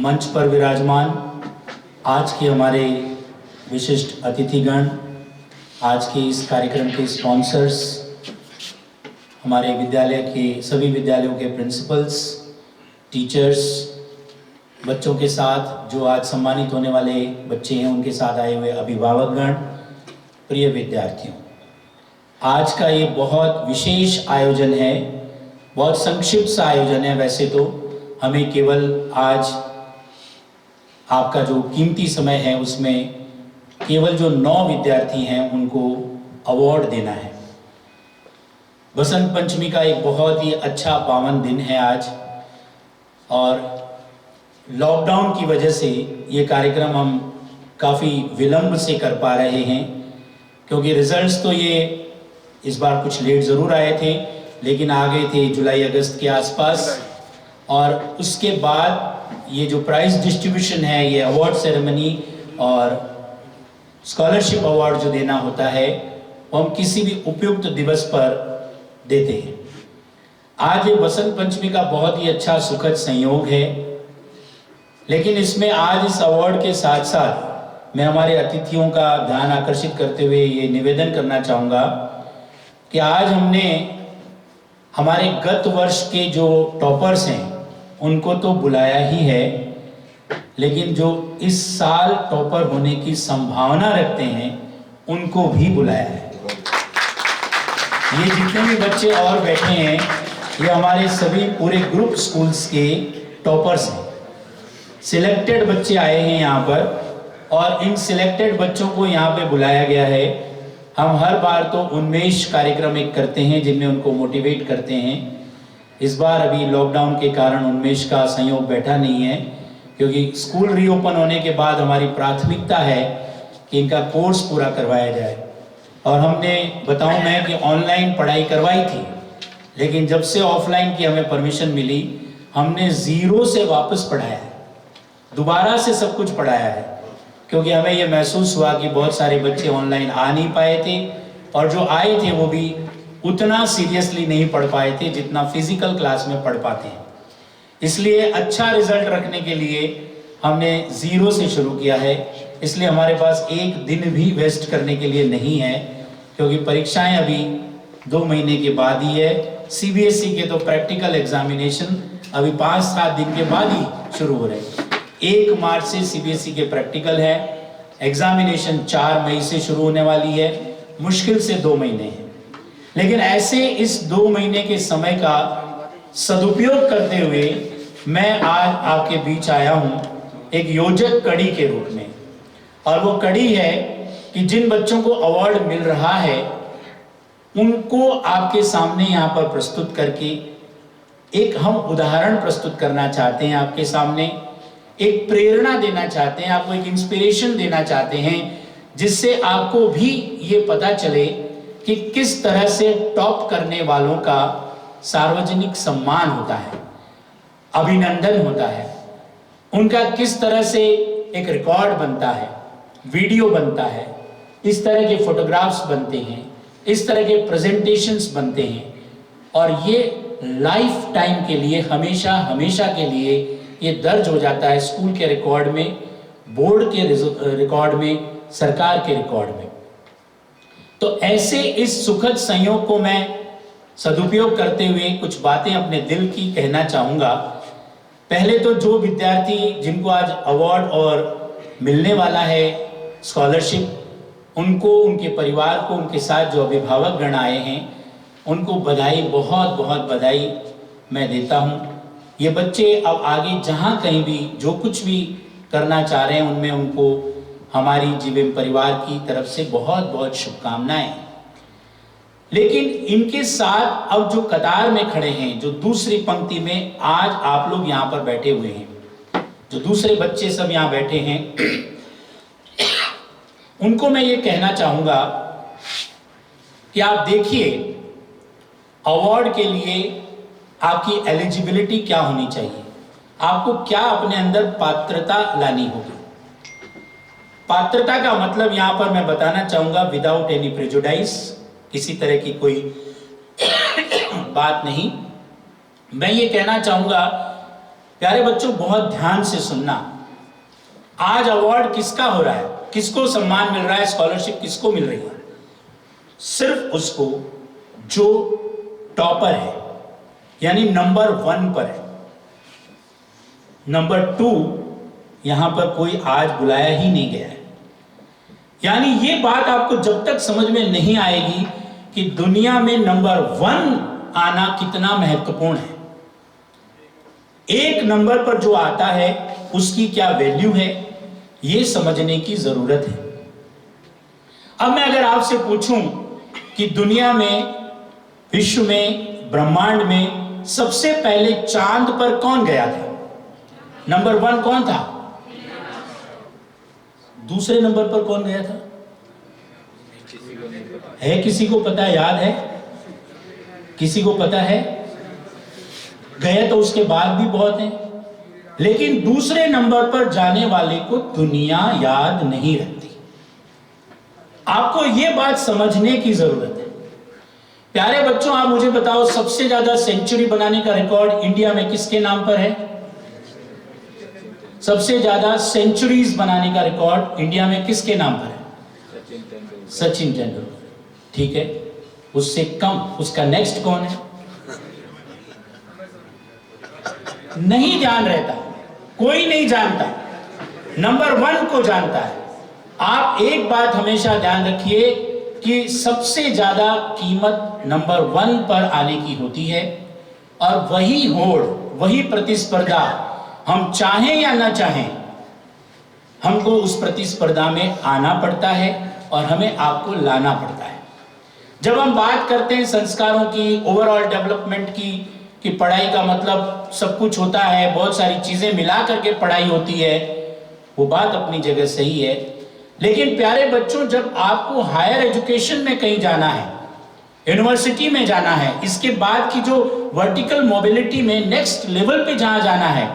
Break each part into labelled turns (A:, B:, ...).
A: मंच पर विराजमान आज के हमारे विशिष्ट अतिथिगण, आज के इस कार्यक्रम के स्पॉन्सर्स, हमारे विद्यालय के सभी विद्यालयों के प्रिंसिपल्स, टीचर्स, बच्चों के साथ जो आज सम्मानित होने वाले बच्चे हैं उनके साथ आए हुए अभिभावकगण, प्रिय विद्यार्थियों, आज का ये बहुत विशेष आयोजन है, बहुत संक्षिप्त सा आयोजन है। वैसे तो हमें केवल आज आपका जो कीमती समय है उसमें केवल जो 9 विद्यार्थी हैं उनको अवार्ड देना है। बसंत पंचमी का एक बहुत ही अच्छा पावन दिन है आज, और लॉकडाउन की वजह से ये कार्यक्रम हम काफ़ी विलंब से कर पा रहे हैं, क्योंकि रिजल्ट्स तो ये इस बार कुछ लेट ज़रूर आए थे, लेकिन आ गए थे जुलाई अगस्त के आसपास। और उसके बाद ये जो प्राइज डिस्ट्रीब्यूशन है, ये अवार्ड सेरेमनी और स्कॉलरशिप अवार्ड जो देना होता है वो हम किसी भी उपयुक्त दिवस पर देते हैं। आज ये बसंत पंचमी का बहुत ही अच्छा सुखद संयोग है, लेकिन इसमें आज इस अवार्ड के साथ साथ मैं हमारे अतिथियों का ध्यान आकर्षित करते हुए ये निवेदन करना चाहूँगा कि आज हमने हमारे गत वर्ष के जो टॉपर्स हैं उनको तो बुलाया ही है, लेकिन जो इस साल टॉपर होने की संभावना रखते हैं उनको भी बुलाया है। ये जितने भी बच्चे और बैठे हैं ये हमारे सभी पूरे ग्रुप स्कूल्स के टॉपर्स हैं। सिलेक्टेड बच्चे आए हैं यहाँ पर, और इन सिलेक्टेड बच्चों को यहाँ पे बुलाया गया है। हम हर बार तो उन्मेष कार्यक्रम एक करते हैं जिनमें उनको मोटिवेट करते हैं। इस बार अभी लॉकडाउन के कारण उन्मेष का संयोग बैठा नहीं है, क्योंकि स्कूल रीओपन होने के बाद हमारी प्राथमिकता है कि इनका कोर्स पूरा करवाया जाए। और हमने बताऊं मैं कि ऑनलाइन पढ़ाई करवाई थी, लेकिन जब से ऑफलाइन की हमें परमिशन मिली हमने 0 से वापस पढ़ाया है, दोबारा से सब कुछ पढ़ाया है, क्योंकि हमें ये महसूस हुआ कि बहुत सारे बच्चे ऑनलाइन आ नहीं पाए थे, और जो आए थे वो भी उतना सीरियसली नहीं पढ़ पाए थे जितना फिजिकल क्लास में पढ़ पाते हैं। इसलिए अच्छा रिजल्ट रखने के लिए हमने 0 से शुरू किया है। इसलिए हमारे पास एक दिन भी वेस्ट करने के लिए नहीं है, क्योंकि परीक्षाएं अभी 2 महीने के बाद ही है। सीबीएसई के तो प्रैक्टिकल एग्जामिनेशन अभी 5-7 दिन के बाद ही शुरू हो रहे हैं। 1 मार्च से सीबीएसई के प्रैक्टिकल है, एग्जामिनेशन 4 मई से शुरू होने वाली है, मुश्किल से 2 महीने हैं। लेकिन ऐसे इस 2 महीने के समय का सदुपयोग करते हुए मैं आज आपके बीच आया हूं एक योजक कड़ी के रूप में, और वो कड़ी है कि जिन बच्चों को अवार्ड मिल रहा है उनको आपके सामने यहाँ पर प्रस्तुत करके एक हम उदाहरण प्रस्तुत करना चाहते हैं आपके सामने, एक प्रेरणा देना चाहते हैं, आपको एक इंस्पिरेशन देना चाहते हैं, जिससे आपको भी ये पता चले कि किस तरह से टॉप करने वालों का सार्वजनिक सम्मान होता है, अभिनंदन होता है, उनका किस तरह से एक रिकॉर्ड बनता है, वीडियो बनता है, इस तरह के फोटोग्राफ्स बनते हैं, इस तरह के प्रेजेंटेशंस बनते हैं, और ये लाइफ टाइम के लिए हमेशा हमेशा के लिए ये दर्ज हो जाता है स्कूल के रिकॉर्ड में, बोर्ड के रिकॉर्ड में, सरकार के रिकॉर्ड में। तो ऐसे इस सुखद संयोग को मैं सदुपयोग करते हुए कुछ बातें अपने दिल की कहना चाहूँगा। पहले तो जो विद्यार्थी जिनको आज अवार्ड और मिलने वाला है स्कॉलरशिप, उनको, उनके परिवार को, उनके साथ जो अभिभावक गण आए हैं उनको बधाई, बहुत बहुत बधाई मैं देता हूँ। ये बच्चे अब आगे जहाँ कहीं भी जो कुछ भी करना चाह रहे हैं उनमें उनको हमारी जीवन परिवार की तरफ से बहुत बहुत शुभकामनाएं। लेकिन इनके साथ अब जो कतार में खड़े हैं, जो दूसरी पंक्ति में आज आप लोग यहाँ पर बैठे हुए हैं, जो दूसरे बच्चे सब यहाँ बैठे हैं, उनको मैं ये कहना चाहूँगा कि आप देखिए अवार्ड के लिए आपकी एलिजिबिलिटी क्या होनी चाहिए, आपको क्या अपने अंदर पात्रता लानी होगी। पात्रता का मतलब यहां पर मैं बताना चाहूंगा विदाउट एनी प्रेजुडाइज, किसी तरह की कोई बात नहीं। मैं ये कहना चाहूंगा प्यारे बच्चों बहुत ध्यान से सुनना। आज अवार्ड किसका हो रहा है, किसको सम्मान मिल रहा है, स्कॉलरशिप किसको मिल रही है? सिर्फ उसको जो टॉपर है, यानी नंबर 1 पर है। नंबर 2 यहां पर कोई आज बुलाया ही नहीं गया है। यानी ये बात आपको जब तक समझ में नहीं आएगी कि दुनिया में नंबर 1 आना कितना महत्वपूर्ण है, एक नंबर पर जो आता है उसकी क्या वैल्यू है, ये समझने की जरूरत है। अब मैं अगर आपसे पूछूं कि दुनिया में, विश्व में, ब्रह्मांड में सबसे पहले चांद पर कौन गया था? नंबर 1 कौन था? दूसरे नंबर पर कौन गया था? है किसी को पता, याद है? किसी को पता है? गए तो उसके बाद भी बहुत हैं, लेकिन दूसरे नंबर पर जाने वाले को दुनिया याद नहीं रखती। आपको यह बात समझने की जरूरत है। प्यारे बच्चों, आप मुझे बताओ, सबसे ज्यादा सेंचुरी बनाने का रिकॉर्ड इंडिया में किसके नाम पर है? सबसे ज्यादा सेंचुरीज बनाने का रिकॉर्ड इंडिया में किसके नाम पर है? सचिन तेंदुलकर। ठीक है, उससे कम उसका नेक्स्ट कौन है? नहीं ध्यान रहता, कोई नहीं जानता, नंबर 1 को जानता है। आप एक बात हमेशा ध्यान रखिए कि सबसे ज्यादा कीमत नंबर 1 पर आने की होती है, और वही होड़, वही प्रतिस्पर्धा, हम चाहें या ना चाहें, हमको उस प्रतिस्पर्धा में आना पड़ता है और हमें आपको लाना पड़ता है। जब हम बात करते हैं संस्कारों की, ओवरऑल डेवलपमेंट की, कि पढ़ाई का मतलब सब कुछ होता है, बहुत सारी चीजें मिला करके पढ़ाई होती है, वो बात अपनी जगह सही है। लेकिन प्यारे बच्चों, जब आपको हायर एजुकेशन में कहीं जाना है, यूनिवर्सिटी में जाना है, इसके बाद की जो वर्टिकल मोबिलिटी में नेक्स्ट लेवल पे जहां जाना है,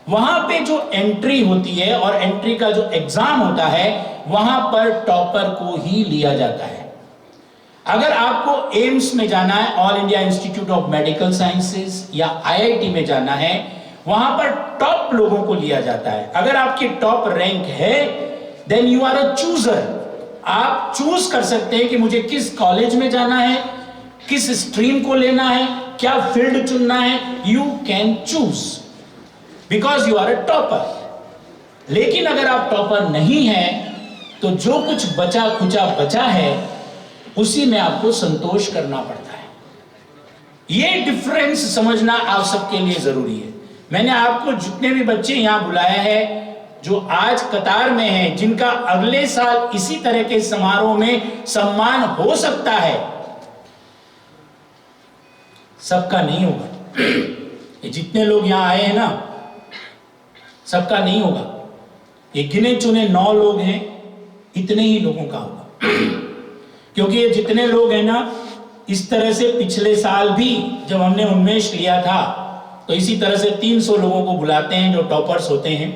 A: वहां पे जो एंट्री होती है और एंट्री का जो एग्जाम होता है, वहां पर टॉपर को ही लिया जाता है। अगर आपको एम्स में जाना है, all India institute of medical sciences, या आईआईटी में जाना है, वहां पर टॉप लोगों को लिया जाता है। अगर आपकी टॉप रैंक है, then you are a chooser. आप चूज कर सकते हैं कि मुझे किस कॉलेज में जाना है, किस स्ट्रीम को लेना है, क्या फील्ड चुनना है। You can choose because you are a topper. लेकिन अगर आप टॉपर नहीं है, तो जो कुछ बचा खुचा बचा है, उसी में आपको संतोष करना पड़ता है। यह डिफरेंस समझना आप सबके लिए जरूरी है। मैंने आपको जितने भी बच्चे यहां बुलाया है, जो आज कतार में हैं, जिनका अगले साल इसी तरह के समारोह में सम्मान हो सकता है, सबका नहीं होगा। ये जितने लोग यहां आए हैं ना, सबका नहीं होगा। ये गिने चुने 9 लोग हैं, इतने ही लोगों का होगा। क्योंकि ये जितने लोग हैं ना, इस तरह से पिछले साल भी जब हमने उन्मेष लिया था, तो इसी तरह से 300 लोगों को बुलाते हैं जो टॉपर्स होते हैं।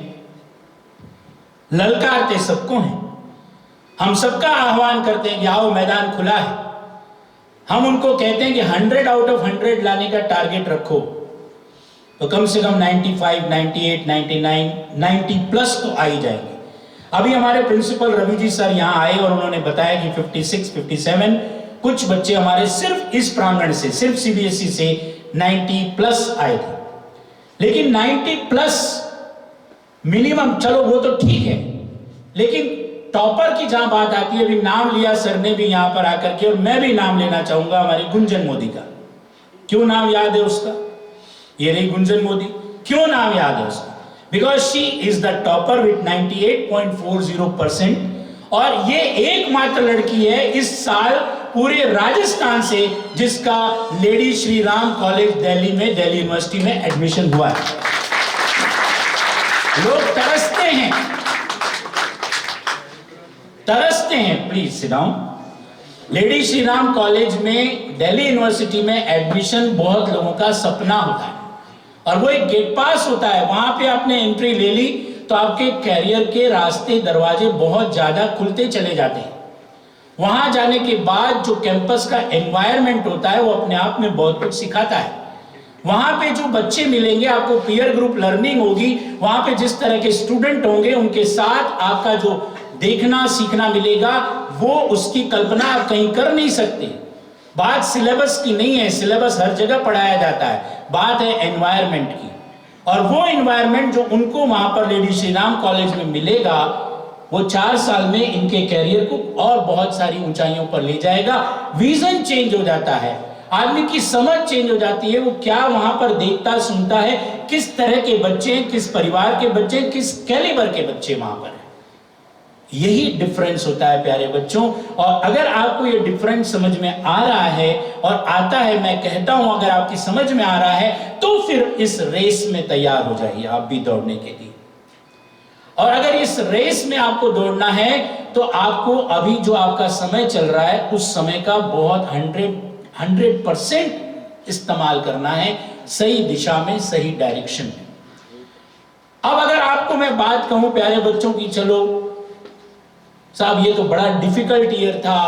A: ललकारते सबको हैं, हम सबका आह्वान करते हैं कि आओ, मैदान खुला है। हम उनको कहते हैं कि 100 आउट ऑफ 100 लाने का टारगेट रखो, तो कम से कम 95, 98, 99, 90 प्लस तो आ ही जाएंगे। अभी हमारे प्रिंसिपल रवि जी सर यहाँ आए और उन्होंने बताया कि 56, 57 कुछ बच्चे हमारे सिर्फ इस प्रांगण से, सिर्फ सीबीएसई से 90 प्लस आए थे। लेकिन 90 प्लस मिनिमम, चलो वो तो ठीक है, लेकिन टॉपर की जहां बात आती है, अभी नाम लिया सर ने भी यहां पर आकर के, और मैं भी नाम लेना चाहूंगा हमारी गुंजन मोदी का। क्यों नाम याद है उसका? ये रही गुंजन मोदी। क्यों नाम याद है उसका? Because she is the topper with 98.40%, और ये एकमात्र लड़की है इस साल पूरे राजस्थान से जिसका लेडी श्री राम कॉलेज दिल्ली में, दिल्ली यूनिवर्सिटी में एडमिशन हुआ है। लोग तरसते हैं, तरसते हैं। Please sit down. Lady Shri Ram college में, दिल्ली यूनिवर्सिटी में एडमिशन बहुत लोगों का सपना होता है, और वो एक गेट पास होता है। वहां पे आपने एंट्री ले ली तो आपके कैरियर के रास्ते, दरवाजे बहुत ज्यादा खुलते चले जाते हैं। वहां जाने के बाद जो कैंपस का एनवायरनमेंट होता है, वो अपने आप में बहुत कुछ सिखाता है। वहां पे जो बच्चे मिलेंगे, आपको पीयर ग्रुप लर्निंग होगी, वहां पे जिस तरह के स्टूडेंट होंगे उनके साथ आपका जो देखना सीखना मिलेगा, वो उसकी कल्पना आप कहीं कर नहीं सकते। बात सिलेबस की नहीं है, सिलेबस हर जगह पढ़ाया जाता है, बात है एनवायरनमेंट की। और वो एनवायरनमेंट जो उनको वहां पर लेडी श्री राम कॉलेज में मिलेगा, वो 4 साल में इनके कैरियर को और बहुत सारी ऊंचाइयों पर ले जाएगा। विजन चेंज हो जाता है, आदमी की समझ चेंज हो जाती है, वो क्या वहां पर देखता सुनता है, किस तरह के बच्चे, किस परिवार के बच्चे, किस कैलिबर के बच्चे वहां पर है। यही डिफरेंस होता है प्यारे बच्चों। और अगर आपको ये डिफरेंस समझ में आ रहा है और आता है, मैं कहता हूं अगर आपकी समझ में आ रहा है, तो फिर इस रेस में तैयार हो जाइए आप भी दौड़ने के लिए। और अगर इस रेस में आपको दौड़ना है तो आपको अभी जो आपका समय चल रहा है उस समय का बहुत 100% इस्तेमाल करना है, सही दिशा में, सही डायरेक्शन में। अब अगर आपको मैं बात कहूं प्यारे बच्चों की, चलो साहब ये तो बड़ा डिफिकल्ट ईयर था,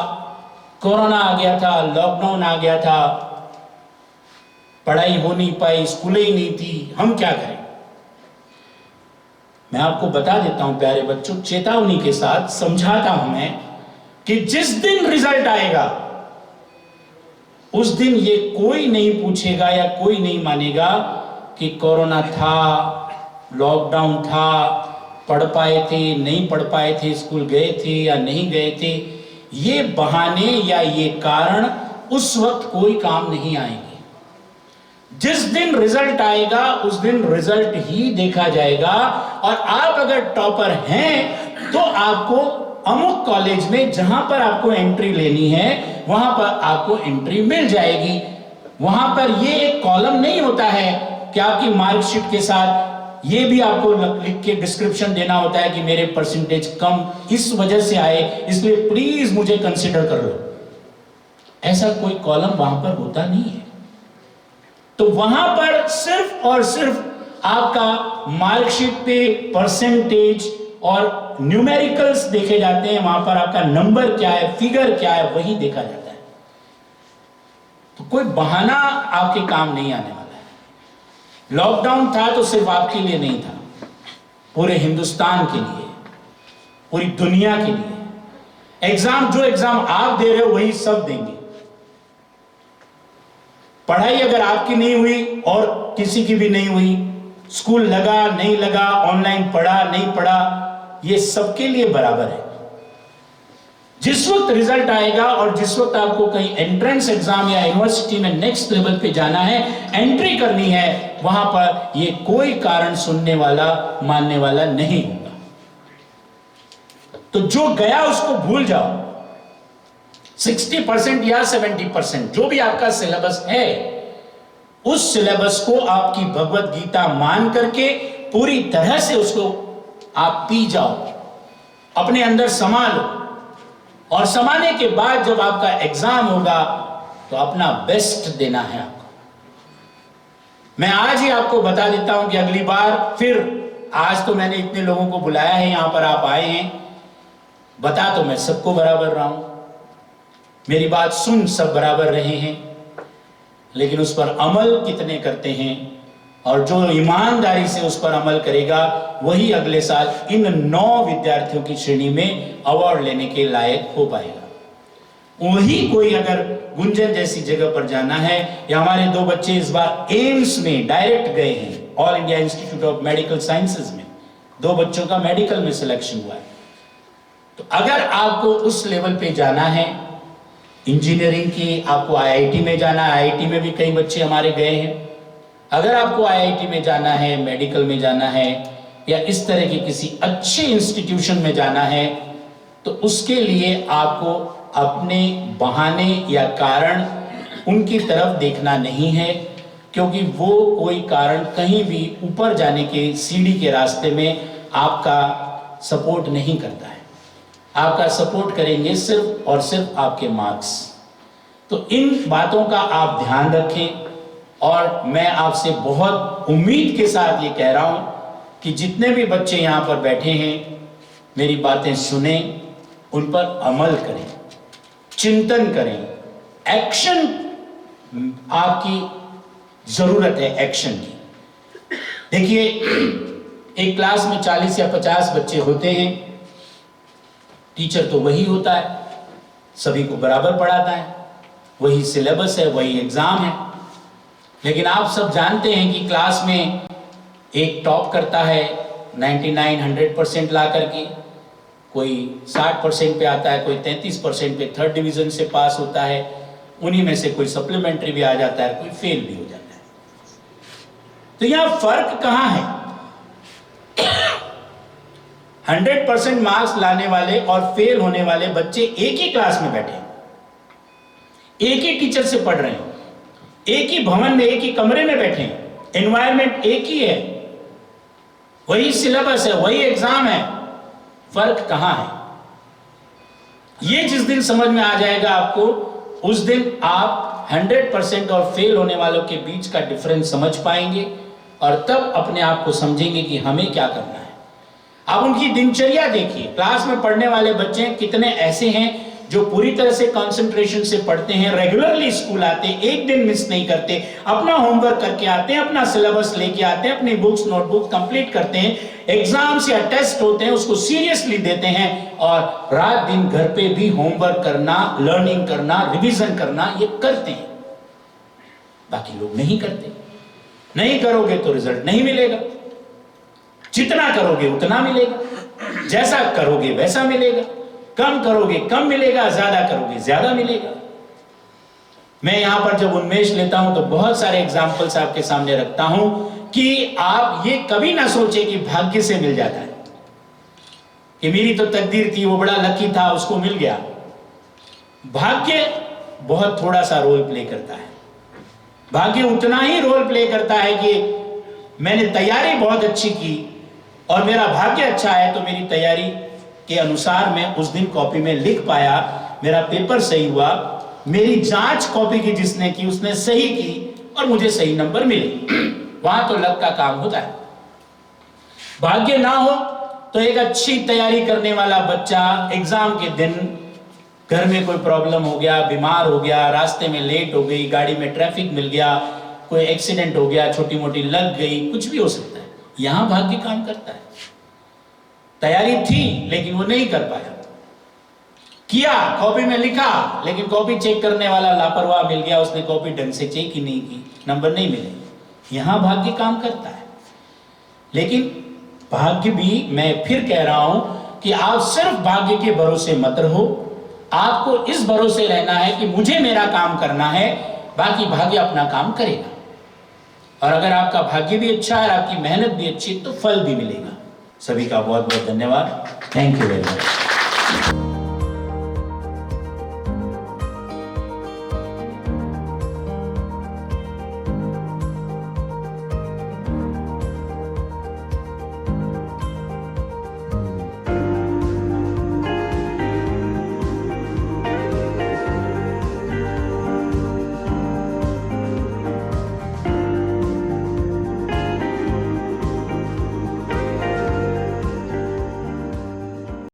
A: कोरोना आ गया था, लॉकडाउन आ गया था, पढ़ाई हो नहीं पाई, स्कूलें ही नहीं थी, हम क्या करें। मैं आपको बता देता हूं प्यारे बच्चों, चेतावनी के साथ समझाता हूं मैं कि जिस दिन रिजल्ट आएगा उस दिन ये कोई नहीं पूछेगा या कोई नहीं मानेगा कि कोरोना था, लॉकडाउन था, पढ़ पाए थे, नहीं पढ़ पाए थे, स्कूल गए थे या नहीं गए थे। ये बहाने या ये कारण उस वक्त कोई काम नहीं आएंगे। जिस दिन रिजल्ट आएगा उस दिन रिजल्ट ही देखा जाएगा। और आप अगर टॉपर हैं तो आपको अमुक कॉलेज में जहां पर आपको एंट्री लेनी है वहां पर आपको एंट्री मिल जाएगी। वहां पर ये एक कॉलम नहीं होता है कि आपकी मार्कशीट के साथ ये भी आपको लिख के डिस्क्रिप्शन देना होता है कि मेरे परसेंटेज कम इस वजह से आए, इसलिए प्लीज मुझे कंसीडर कर लो। ऐसा कोई कॉलम वहां पर होता नहीं है। तो वहां पर सिर्फ और सिर्फ आपका मार्कशीट पे परसेंटेज और न्यूमेरिकल्स देखे जाते हैं, वहां पर आपका नंबर क्या है, फिगर क्या है, वही देखा जाता है। तो कोई बहाना आपके काम नहीं आने वाला है। लॉकडाउन था तो सिर्फ आपके लिए नहीं था, पूरे हिंदुस्तान के लिए, पूरी दुनिया के लिए। एग्जाम, जो एग्जाम आप दे रहे हो वही सब देंगे। पढ़ाई अगर आपकी नहीं हुई और किसी की भी नहीं हुई, स्कूल लगा नहीं लगा, ऑनलाइन पढ़ा नहीं पढ़ा, ये सबके लिए बराबर है। जिस वक्त रिजल्ट आएगा और जिस वक्त आपको कहीं एंट्रेंस एग्जाम या यूनिवर्सिटी में नेक्स्ट लेवल पे जाना है, एंट्री करनी है, वहां पर ये कोई कारण सुनने वाला, मानने वाला नहीं होगा। तो जो गया उसको भूल जाओ। 60% या 70% जो भी आपका सिलेबस है, उस सिलेबस को आपकी भगवत गीता मान करके पूरी तरह से उसको आप पी जाओ, अपने अंदर समा लो। और समाने के बाद जब आपका एग्जाम होगा तो अपना बेस्ट देना है आपको। मैं आज ही आपको बता देता हूं कि अगली बार फिर, आज तो मैंने इतने लोगों को बुलाया है, यहां पर आप आए हैं, बता तो मैं सबको बराबर रहा हूं, मेरी बात सुन सब बराबर रहे हैं, लेकिन उस पर अमल कितने करते हैं, और जो ईमानदारी से उस पर अमल करेगा वही अगले साल इन 9 विद्यार्थियों की श्रेणी में अवार्ड लेने के लायक हो पाएगा। वही कोई अगर गुंजन जैसी जगह पर जाना है, या हमारे 2 बच्चे इस बार एम्स में डायरेक्ट गए हैं, all India institute of medical sciences में 2 बच्चों का मेडिकल में सिलेक्शन हुआ है। तो अगर आपको उस लेवल पे जाना है, इंजीनियरिंग की आपको आईआईटी में जाना है, आईआईटी में भी कई बच्चे हमारे गए हैं, अगर आपको आईआईटी में जाना है, मेडिकल में जाना है, या इस तरह की किसी अच्छे इंस्टीट्यूशन में जाना है, तो उसके लिए आपको अपने बहाने या कारण उनकी तरफ देखना नहीं है, क्योंकि वो कोई कारण कहीं भी ऊपर जाने के सीढ़ी के रास्ते में आपका सपोर्ट नहीं करता है। आपका सपोर्ट करेंगे सिर्फ और सिर्फ आपके मार्क्स। तो इन बातों का आप ध्यान रखें। और मैं आपसे बहुत उम्मीद के साथ ये कह रहा हूं कि जितने भी बच्चे यहां पर बैठे हैं, मेरी बातें सुने, उन पर अमल करें, चिंतन करें, एक्शन आपकी जरूरत है एक्शन की। देखिए, एक क्लास में 40 या 50 बच्चे होते हैं, टीचर तो वही होता है, सभी को बराबर पढ़ाता है, वही सिलेबस है, वही एग्जाम है। लेकिन आप सब जानते हैं कि क्लास में एक टॉप करता है 99-100% ला करके, कोई 60% पे आता है, कोई 33% पे 3rd डिवीजन से पास होता है, उन्हीं में से कोई सप्लीमेंट्री भी आ जाता है, कोई फेल भी हो जाता है। तो यहां फर्क कहां है? 100% मार्क्स लाने वाले और फेल होने वाले बच्चे एक ही क्लास में बैठे हैं, एक ही टीचर से पढ़ रहे हैं, एक ही भवन में, एक ही कमरे में बैठे हैं, एनवायरनमेंट एक ही है, वही सिलेबस है, वही एग्जाम है। फर्क कहां है? ये जिस दिन समझ में आ जाएगा आपको, उस दिन आप 100% और फेल होने वालों के बीच का डिफरेंस समझ पाएंगे और तब अपने आप को समझेंगे कि हमें क्या करना है। आप उनकी दिनचर्या देखिए, क्लास में पढ़ने वाले बच्चे कितने ऐसे हैं जो पूरी तरह से कंसंट्रेशन से पढ़ते हैं, रेगुलरली स्कूल आते हैं, एक दिन मिस नहीं करते, अपना होमवर्क करके आते हैं, अपना सिलेबस लेके आते हैं, अपनी बुक्स नोटबुक कंप्लीट करते हैं, एग्जाम्स या टेस्ट होते हैं उसको सीरियसली देते हैं और रात दिन घर पे भी होमवर्क करना, लर्निंग करना, रिवीजन करना ये करते हैं। बाकी लोग नहीं करते। नहीं करोगे तो रिजल्ट नहीं मिलेगा, जितना करोगे उतना मिलेगा, जैसा करोगे वैसा मिलेगा, कम करोगे कम मिलेगा, ज्यादा करोगे ज्यादा मिलेगा। मैं यहां पर जब उन्मेष लेता हूं तो बहुत सारे एग्जाम्पल्स आपके सामने रखता हूं कि आप ये कभी ना सोचे कि भाग्य से मिल जाता है, कि मेरी तो तकदीर थी, वो बड़ा लकी था, उसको मिल गया। भाग्य बहुत थोड़ा सा रोल प्ले करता है। भाग्य उतना ही रोल प्ले करता है कि मैंने तैयारी बहुत अच्छी की और मेरा भाग्य अच्छा है तो मेरी तैयारी के अनुसार मैं उस दिन कॉपी में लिख पाया, मेरा पेपर सही हुआ, मेरी जांच कॉपी की जिसने की उसने सही की और मुझे सही नंबर मिले। वहां तो लक का काम होता है। भाग्य ना हो तो एक अच्छी तैयारी करने वाला बच्चा एग्जाम के दिन घर में कोई प्रॉब्लम हो गया, बीमार हो गया, रास्ते में लेट हो गई, गाड़ी में ट्रैफिक मिल गया, कोई एक्सीडेंट हो गया, छोटी मोटी लग गई, कुछ भी हो सकता है, यहां भाग्य काम करता है। तैयारी थी लेकिन वो नहीं कर पाया, किया, कॉपी में लिखा, लेकिन कॉपी चेक करने वाला लापरवाह मिल गया, उसने कॉपी ढंग से चेक ही नहीं की, नंबर नहीं मिले। यहां भाग्य काम करता है। लेकिन भाग्य भी, मैं फिर कह रहा हूं कि आप सिर्फ भाग्य के भरोसे मत रहो, आपको इस भरोसे रहना है कि मुझे मेरा काम करना है, बाकी भाग्य अपना काम करेगा। और अगर आपका भाग्य भी अच्छा है और आपकी मेहनत भी अच्छी तो फल भी मिलेगा। सभी का बहुत बहुत धन्यवाद। Thank you very much.